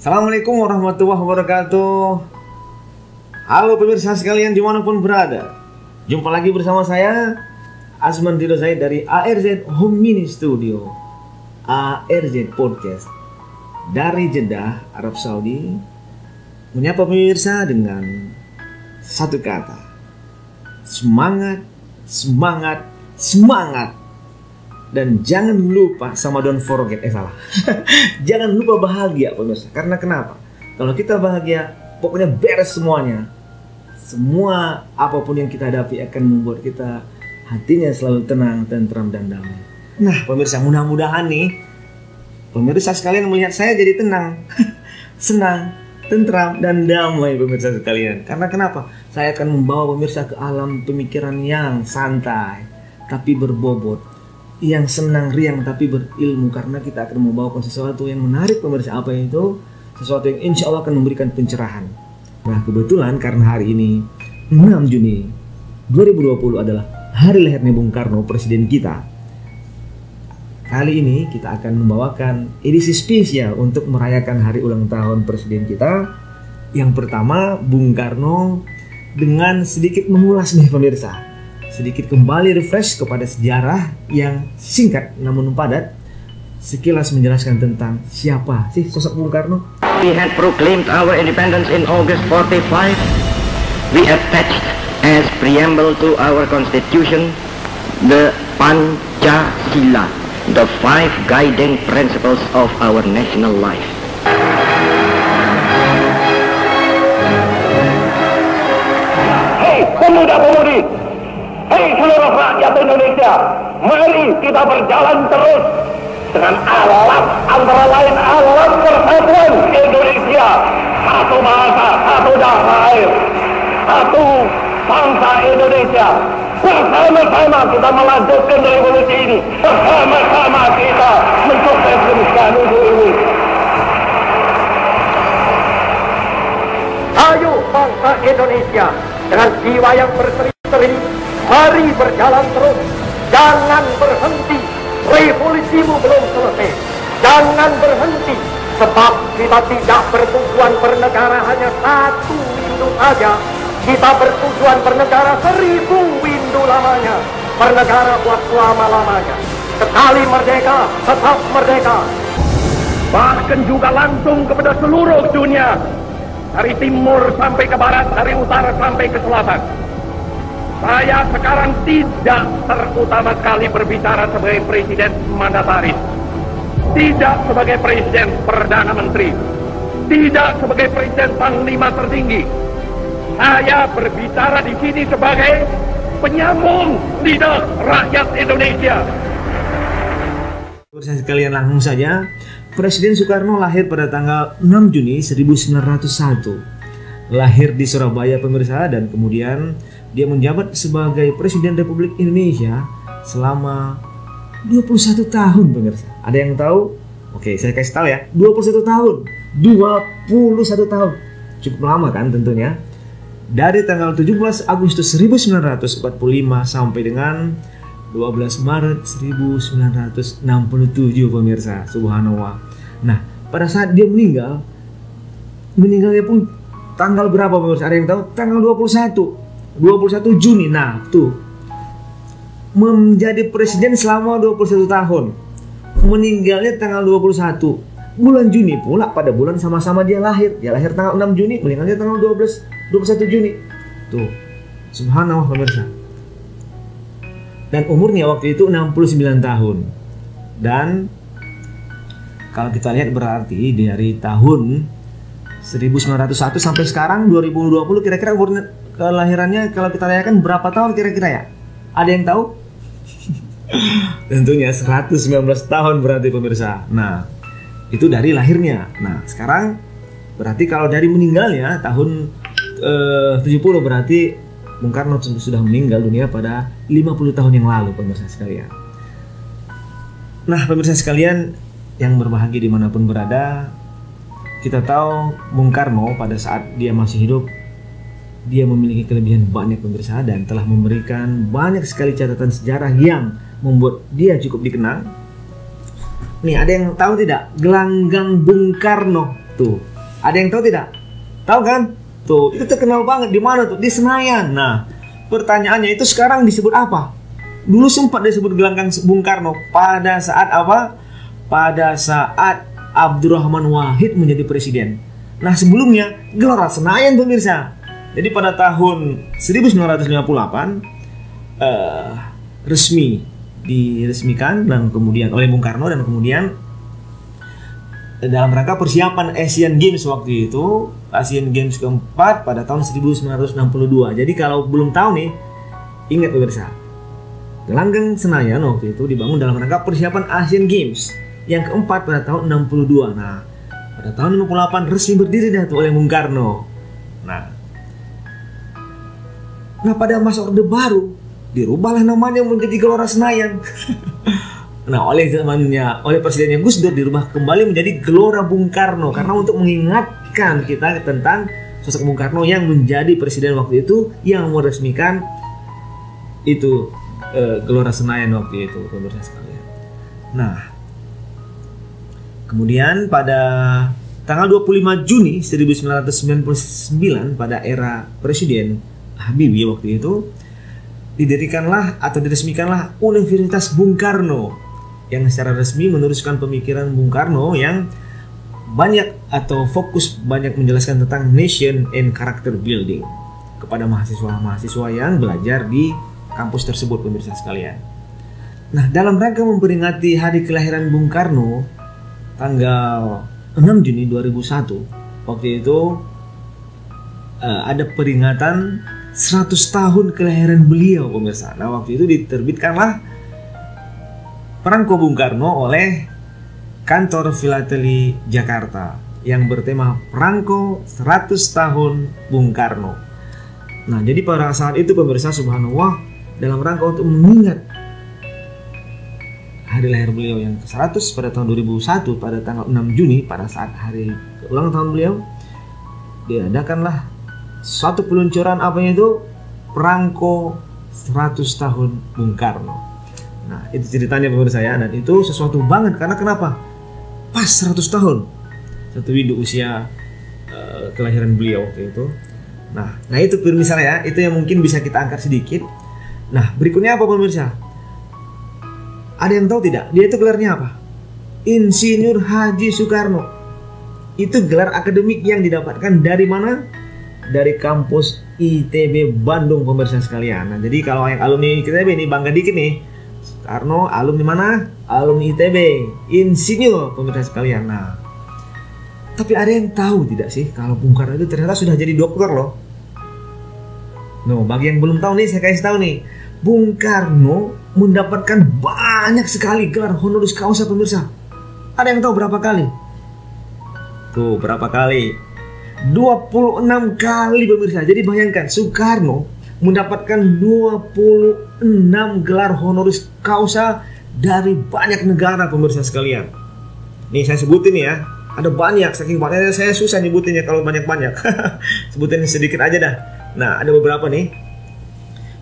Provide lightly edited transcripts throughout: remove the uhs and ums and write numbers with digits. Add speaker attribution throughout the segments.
Speaker 1: Assalamualaikum warahmatullahi wabarakatuh. Halo pemirsa sekalian dimanapun berada, jumpa lagi bersama saya Azman Ridho Zaid dari ARZ Home Mini Studio, ARZ Podcast dari Jeddah, Arab Saudi. Menyapa pemirsa dengan satu kata: semangat, semangat, semangat. Dan jangan lupa sama don't forget, salah. Jangan lupa bahagia pemirsa. Karena kenapa? Kalau kita bahagia, pokoknya beres semuanya. Semua apapun yang kita hadapi akan membuat kita hatinya selalu tenang, tentram, dan damai. Nah pemirsa, mudah-mudahan nih pemirsa sekalian melihat saya jadi tenang, senang, tentram, dan damai pemirsa sekalian. Karena kenapa? Saya akan membawa pemirsa ke alam pemikiran yang santai tapi berbobot, yang senang riang tapi berilmu, karena kita akan membawakan sesuatu yang menarik pemirsa. Apa itu? Sesuatu yang insya Allah akan memberikan pencerahan. Nah kebetulan karena hari ini 6 Juni 2020 adalah hari lahirnya Bung Karno, presiden kita. Kali ini kita akan membawakan edisi spesial untuk merayakan hari ulang tahun presiden kita. Yang pertama, Bung Karno, dengan sedikit mengulas nih pemirsa, sedikit kembali refresh kepada sejarah yang singkat namun padat, sekilas menjelaskan tentang siapa sih sosok Bung Karno.
Speaker 2: We had proclaimed our independence in August 45. We attached as preamble to our constitution the Pancasila, the 5 guiding principles of our national life. Hei pemuda-pemudi, hei seluruh rakyat Indonesia, mari kita berjalan terus dengan alat, antara lain alat persatuan Indonesia, satu bahasa, satu tanah air, satu bangsa Indonesia. Bersama-sama kita melanjutkan revolusi ini, bersama-sama kita mensukseskan ini. Ayo bangsa Indonesia, dengan jiwa yang berseri-seri, mari berjalan terus, jangan berhenti. Revolusimu belum selesai, jangan berhenti, sebab kita tidak bertujuan bernegara hanya satu windu saja. Kita bertujuan bernegara 1000 windu lamanya, bernegara buat selama-lamanya. Sekali merdeka, tetap merdeka. Bahkan juga langsung kepada seluruh dunia, dari timur sampai ke barat, dari utara sampai ke selatan. Saya sekarang tidak terutama sekali berbicara sebagai presiden mandataris, tidak sebagai presiden perdana menteri, tidak sebagai presiden panglima tertinggi. Saya berbicara di sini sebagai penyambung lidah rakyat Indonesia.
Speaker 1: Pemirsa sekalian, langsung saja. Presiden Soekarno lahir pada tanggal 6 Juni 1901. Lahir di Surabaya pemirsa, dan kemudian dia menjabat sebagai Presiden Republik Indonesia selama 21 tahun pemirsa. Ada yang tahu? Oke, saya kasih tahu ya. 21 tahun. 21 tahun. Cukup lama kan tentunya. Dari tanggal 17 Agustus 1945 sampai dengan 12 Maret 1967 pemirsa. Subhanallah. Nah, pada saat dia meninggalnya pun tanggal berapa pemirsa? Ada yang tahu? Tanggal 21 Juni. Nah tuh, menjadi presiden selama 21 tahun, meninggalnya tanggal 21 bulan Juni pula. Pada bulan sama-sama dia lahir tanggal 6 Juni, meninggalnya tanggal 21 Juni. Tuh, subhanallah pemirsa. Dan umurnya waktu itu 69 tahun. Dan kalau kita lihat berarti dari tahun 1901 sampai sekarang 2020, kira-kira umur kelahirannya kalau kita rayakan berapa tahun kira-kira ya? Ada yang tahu? Tentunya 119 tahun berarti pemirsa. Nah, itu dari lahirnya. Nah, sekarang berarti kalau dari meninggalnya tahun 70, berarti Bung Karno sudah meninggal dunia pada 50 tahun yang lalu pemirsa sekalian. Nah, pemirsa sekalian yang berbahagia dimanapun berada, kita tahu Bung Karno pada saat dia masih hidup, dia memiliki kelebihan banyak pemirsa, dan telah memberikan banyak sekali catatan sejarah yang membuat dia cukup dikenal. Nih, ada yang tahu tidak? Gelanggang Bung Karno. Tuh, ada yang tahu tidak? Tahu kan? Tuh, itu terkenal banget. Di mana tuh? Di Senayan. Nah, pertanyaannya itu sekarang disebut apa? Dulu sempat disebut gelanggang Bung Karno pada saat apa? Pada saat Abdurrahman Wahid menjadi presiden. Nah, sebelumnya Gelora Senayan pemirsa. Jadi pada tahun 1958 resmi diresmikan dan kemudian oleh Bung Karno, dan kemudian dalam rangka persiapan Asian Games waktu itu, Asian Games keempat pada tahun 1962. Jadi kalau belum tahu nih, ingat pemirsa, gelanggang Senayan waktu itu dibangun dalam rangka persiapan Asian Games yang keempat pada tahun 62. Nah, pada tahun 58 resmi berdiri dah tuh oleh Bung Karno. Nah pada masa Orde Baru dirubahlah namanya menjadi Gelora Senayan. Nah oleh presidennya Gus Dur dirubah kembali menjadi Gelora Bung Karno, karena untuk mengingatkan kita tentang sosok Bung Karno yang menjadi presiden waktu itu, yang meresmikan itu Gelora Senayan waktu itu, pemirsa sekalian. Nah, kemudian pada tanggal 25 Juni 1999 pada era Presiden Habibie waktu itu, didirikanlah atau diresmikanlah Universitas Bung Karno yang secara resmi meneruskan pemikiran Bung Karno yang banyak atau fokus banyak menjelaskan tentang nation and character building kepada mahasiswa-mahasiswa yang belajar di kampus tersebut, pemirsa sekalian. Nah, dalam rangka memperingati hari kelahiran Bung Karno tanggal 6 Juni 2001, waktu itu ada peringatan 100 tahun kelahiran beliau, pemirsa. Nah, waktu itu diterbitkanlah Perangko Bung Karno oleh Kantor Filateli Jakarta yang bertema Perangko 100 tahun Bung Karno. Nah, jadi pada saat itu pemirsa, subhanallah, dalam rangka untuk mengingat hari lahir beliau yang ke-100 pada tahun 2001 pada tanggal 6 Juni pada saat hari ulang tahun beliau, diadakanlah suatu peluncuran itu Perangko 100 tahun Bung Karno. Nah, itu ceritanya pemirsa ya, dan itu sesuatu banget karena kenapa? Pas 100 tahun satu windu usia kelahiran beliau waktu itu. Nah itu pemirsa ya, itu yang mungkin bisa kita angkat sedikit. Nah, berikutnya apa pemirsa? Ada yang tahu tidak? Dia itu gelarnya apa? Insinyur Haji Soekarno. Itu gelar akademik yang didapatkan dari mana? Dari kampus ITB Bandung, pemirsa sekalian. Nah, jadi kalau yang alumni ITB ini bangga dikit nih. Soekarno alumni mana? Alumni ITB, insinyur, pemirsa sekalian. Nah, tapi ada yang tahu tidak sih kalau Bung Karno itu ternyata sudah jadi dokter loh. No, bagi yang belum tahu nih, saya kasih tahu nih. Bung Karno mendapatkan banyak sekali gelar honoris causa, pemirsa. Ada yang tahu berapa kali? Tuh, berapa kali? 26 kali, pemirsa. Jadi bayangkan, Soekarno mendapatkan 26 gelar honoris causa dari banyak negara, pemirsa sekalian. Nih saya sebutin ya, ada banyak, saking banyaknya saya susah nyebutinnya kalau banyak-banyak. Sebutin sedikit aja dah. Nah, ada beberapa nih.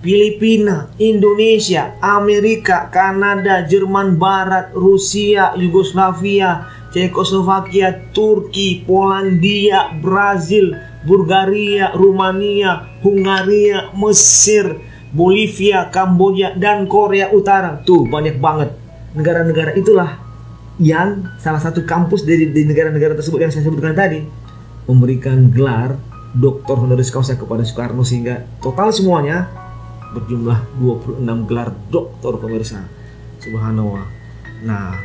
Speaker 1: Filipina, Indonesia, Amerika, Kanada, Jerman Barat, Rusia, Yugoslavia, Cekoslovakia, Turki, Polandia, Brazil, Bulgaria, Rumania, Hungaria, Mesir, Bolivia, Kamboja, dan Korea Utara. Tuh, banyak banget. Negara-negara itulah yang salah satu kampus dari negara-negara tersebut yang saya sebutkan tadi memberikan gelar Doktor Honoris Causa kepada Soekarno, sehingga total semuanya berjumlah 26 gelar doktor, pemirsa. Subhanallah. Nah,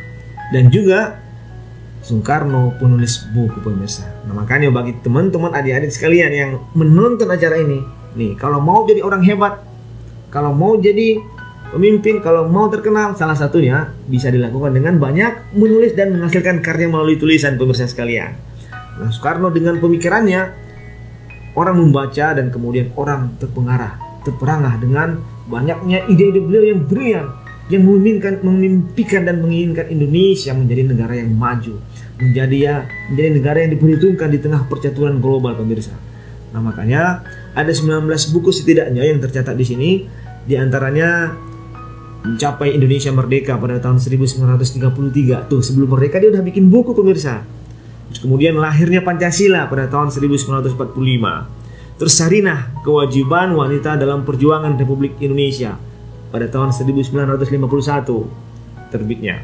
Speaker 1: dan juga Soekarno penulis buku, pemirsa. Nah, makanya bagi teman-teman adik-adik sekalian yang menonton acara ini, nih, kalau mau jadi orang hebat, kalau mau jadi pemimpin, kalau mau terkenal, salah satunya bisa dilakukan dengan banyak menulis dan menghasilkan karya melalui tulisan, pemirsa sekalian. Nah, Soekarno dengan pemikirannya, orang membaca dan kemudian orang terperangah dengan banyaknya ide-ide beliau yang brilian, yang memimpikan dan menginginkan Indonesia menjadi negara yang maju, menjadi negara yang diperhitungkan di tengah percaturan global, pemirsa. Nah, makanya ada 19 buku setidaknya yang tercatat di sini, di antaranya mencapai Indonesia merdeka pada tahun 1933. Tuh, sebelum merdeka dia udah bikin buku, pemirsa. Terus kemudian lahirnya Pancasila pada tahun 1945. Terus Sarinah, kewajiban wanita dalam perjuangan Republik Indonesia pada tahun 1951 terbitnya.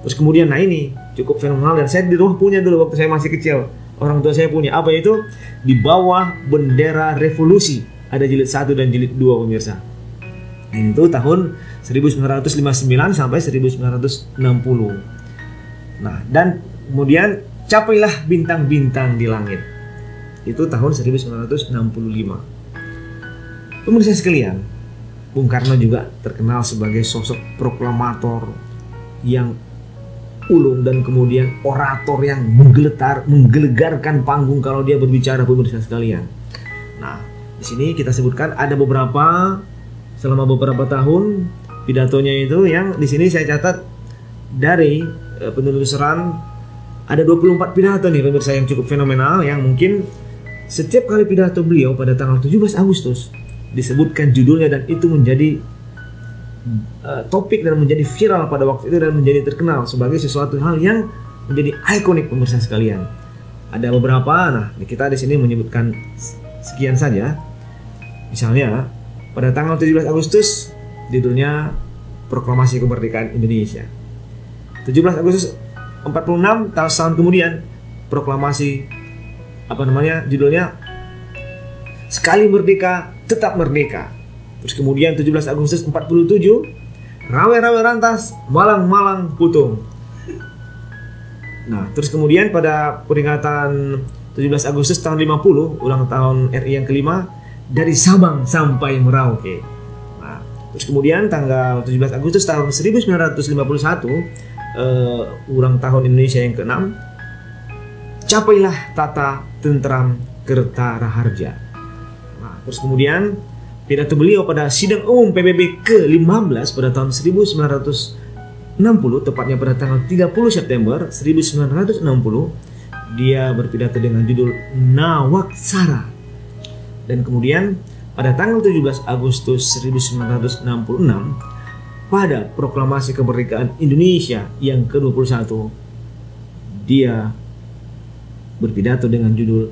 Speaker 1: Terus kemudian, nah ini cukup fenomenal dan saya di rumah punya dulu waktu saya masih kecil. Orang tua saya punya, apa itu? Di Bawah Bendera Revolusi. Ada jilid 1 dan jilid 2 pemirsa. Itu tahun 1959 sampai 1960. Nah, dan kemudian Capailah Bintang-Bintang di Langit. Itu tahun 1965. Pemirsa sekalian, Bung Karno juga terkenal sebagai sosok proklamator yang ulung dan kemudian orator yang menggelegarkan panggung kalau dia berbicara, pemirsa sekalian. Nah, di sini kita sebutkan ada beberapa selama beberapa tahun pidatonya itu yang di sini saya catat dari penelusuran ada 24 pidato nih pemirsa yang cukup fenomenal, yang mungkin setiap kali pidato beliau pada tanggal 17 Agustus disebutkan judulnya dan itu menjadi topik dan menjadi viral pada waktu itu dan menjadi terkenal sebagai sesuatu hal yang menjadi ikonik pemirsa sekalian. Ada beberapa, nah kita di sini menyebutkan sekian saja. Misalnya pada tanggal 17 Agustus judulnya Proklamasi Kemerdekaan Indonesia. 17 Agustus 46 tahun kemudian proklamasi judulnya Sekali Merdeka Tetap Merdeka. Terus kemudian 17 Agustus 47 Rawe-rawe rantas, malang-malang putung. Nah, terus kemudian pada peringatan 17 Agustus tahun 50 ulang tahun RI yang kelima, dari Sabang sampai Merauke. Nah, terus kemudian tanggal 17 Agustus tahun 1951 ulang tahun Indonesia yang ke-6, Capailah Tata Tentram Kertaraharja. Nah, terus kemudian pidato beliau pada sidang umum PBB ke-15 pada tahun 1960, tepatnya pada tanggal 30 September 1960, dia berpidato dengan judul Nawaksara. Dan kemudian pada tanggal 17 Agustus 1966, pada proklamasi kemerdekaan Indonesia yang ke-21, dia berpidato dengan judul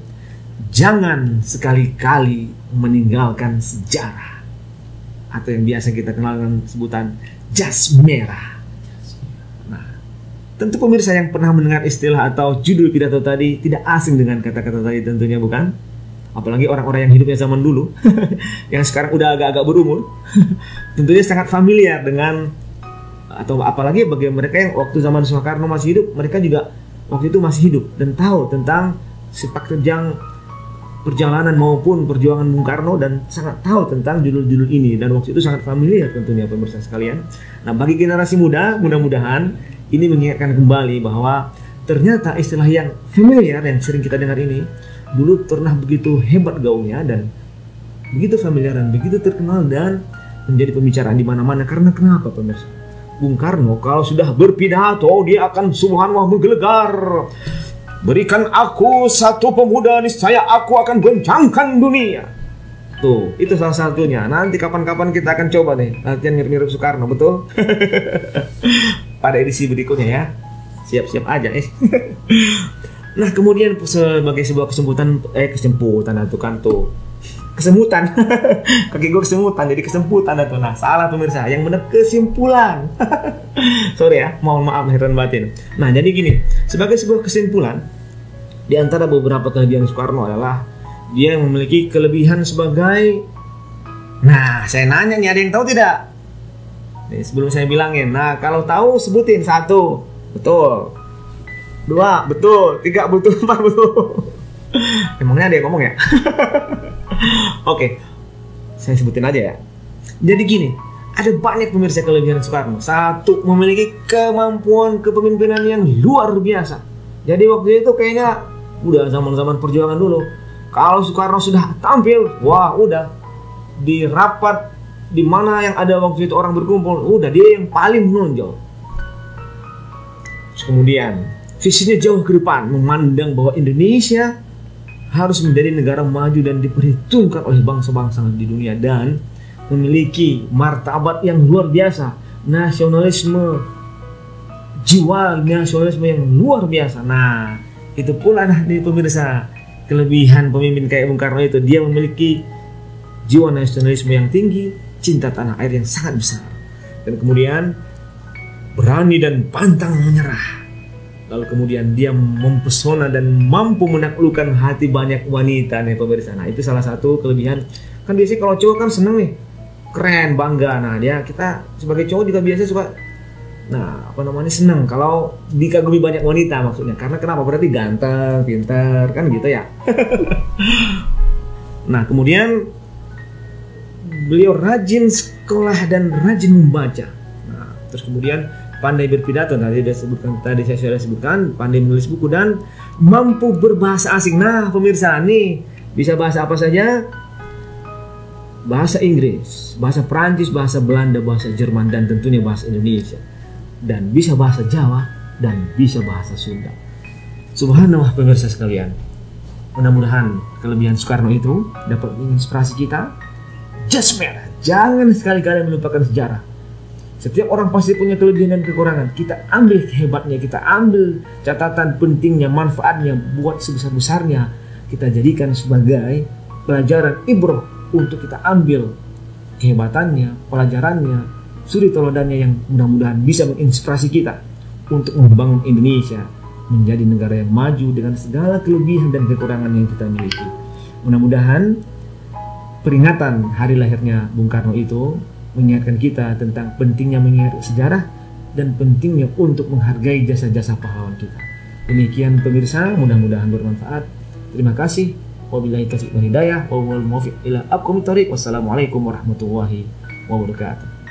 Speaker 1: Jangan Sekali-kali Meninggalkan Sejarah, atau yang biasa kita kenal dengan sebutan jas merah. Nah, tentu pemirsa yang pernah mendengar istilah atau judul pidato tadi tidak asing dengan kata-kata tadi tentunya, bukan? Apalagi orang-orang yang hidupnya zaman dulu yang sekarang udah agak-agak berumur tentunya sangat familiar dengan, atau apalagi bagi mereka yang waktu zaman Soekarno masih hidup, mereka juga waktu itu masih hidup dan tahu tentang sepak terjang perjalanan maupun perjuangan Bung Karno dan sangat tahu tentang judul-judul ini, dan waktu itu sangat familiar tentunya pemirsa sekalian. Nah, bagi generasi muda, mudah-mudahan ini mengingatkan kembali bahwa ternyata istilah yang familiar yang sering kita dengar ini dulu pernah begitu hebat gaungnya dan begitu familiar dan begitu terkenal dan menjadi pembicaraan di mana-mana. Karena kenapa pemirsa? Bung Karno kalau sudah berpidato dia akan subhanallah menggelegar. Berikan aku satu pemuda, niscaya aku akan goncangkan dunia. Tuh, itu salah satunya. Nanti kapan-kapan kita akan coba nih latihan mirip-mirip Soekarno, betul? Pada edisi berikutnya ya. Siap-siap aja Nah, kemudian sebagai sebuah kesemputan itu kan tuh. Kesemutan. Kaki gue kesemutan jadi kesemputan itu. Nah, salah pemirsa, yang benar kesimpulan. Sorry ya, mohon maaf lahir dan batin. Nah, jadi gini, sebagai sebuah kesimpulan, di antara beberapa kelebihan Soekarno adalah dia memiliki kelebihan sebagai, nah, saya nanya nih, ada yang tahu tidak? Nih, sebelum saya bilangin, nah kalau tahu sebutin. 1, betul. 2, betul. 3, betul. 4, betul. Emangnya ada yang ngomong ya? Oke, saya sebutin aja ya. Jadi gini, ada banyak pemirsa kelebihan Soekarno. 1, memiliki kemampuan kepemimpinan yang luar biasa. Jadi waktu itu kayaknya udah zaman-zaman perjuangan dulu. Kalau Soekarno sudah tampil, wah udah di rapat di mana yang ada waktu itu orang berkumpul, udah dia yang paling menonjol. Kemudian visinya jauh ke depan, memandang bahwa Indonesia harus menjadi negara maju dan diperhitungkan oleh bangsa-bangsa di dunia dan memiliki martabat yang luar biasa, nasionalisme, jiwa nasionalisme yang luar biasa. Nah, Itu pula nah di pemirsa, kelebihan pemimpin kayak Bung Karno itu, dia memiliki jiwa nasionalisme yang tinggi, cinta tanah air yang sangat besar, dan kemudian berani dan pantang menyerah. Lalu kemudian dia mempesona dan mampu menaklukkan hati banyak wanita nih pemirsa. Nah itu salah satu kelebihan. Kan biasanya kalau cowok kan seneng nih, keren, bangga. Nah dia, kita sebagai cowok juga biasa suka, nah apa namanya, seneng kalau dikagumi banyak wanita maksudnya. Karena kenapa? Berarti ganteng, pintar, kan gitu ya. Nah kemudian beliau rajin sekolah dan rajin membaca. Nah terus kemudian pandai berpidato, tadi saya sudah sebutkan, pandai menulis buku dan mampu berbahasa asing. Nah pemirsa nih, bisa bahasa apa saja? Bahasa Inggris, bahasa Prancis, bahasa Belanda, bahasa Jerman, dan tentunya bahasa Indonesia. Dan bisa bahasa Jawa dan bisa bahasa Sunda. Subhanallah pemirsa sekalian. Mudah-mudahan kelebihan Soekarno itu dapat menginspirasi kita. Just merah, jangan sekali-kali melupakan sejarah. Setiap orang pasti punya kelebihan dan kekurangan. Kita ambil kehebatnya, kita ambil catatan pentingnya, manfaatnya, buat sebesar-besarnya. Kita jadikan sebagai pelajaran ibroh untuk kita ambil kehebatannya, pelajarannya, suri teladannya yang mudah-mudahan bisa menginspirasi kita untuk membangun Indonesia menjadi negara yang maju dengan segala kelebihan dan kekurangan yang kita miliki. Mudah-mudahan peringatan hari lahirnya Bung Karno itu mengingatkan kita tentang pentingnya mengingat sejarah dan pentingnya untuk menghargai jasa-jasa pahlawan kita. Demikian pemirsa, mudah-mudahan bermanfaat. Terima kasih. Wabillahi taufiq wal hidayah. Wal muwaffiq ila aqwamit thoriq. Wassalamualaikum warahmatullahi wabarakatuh.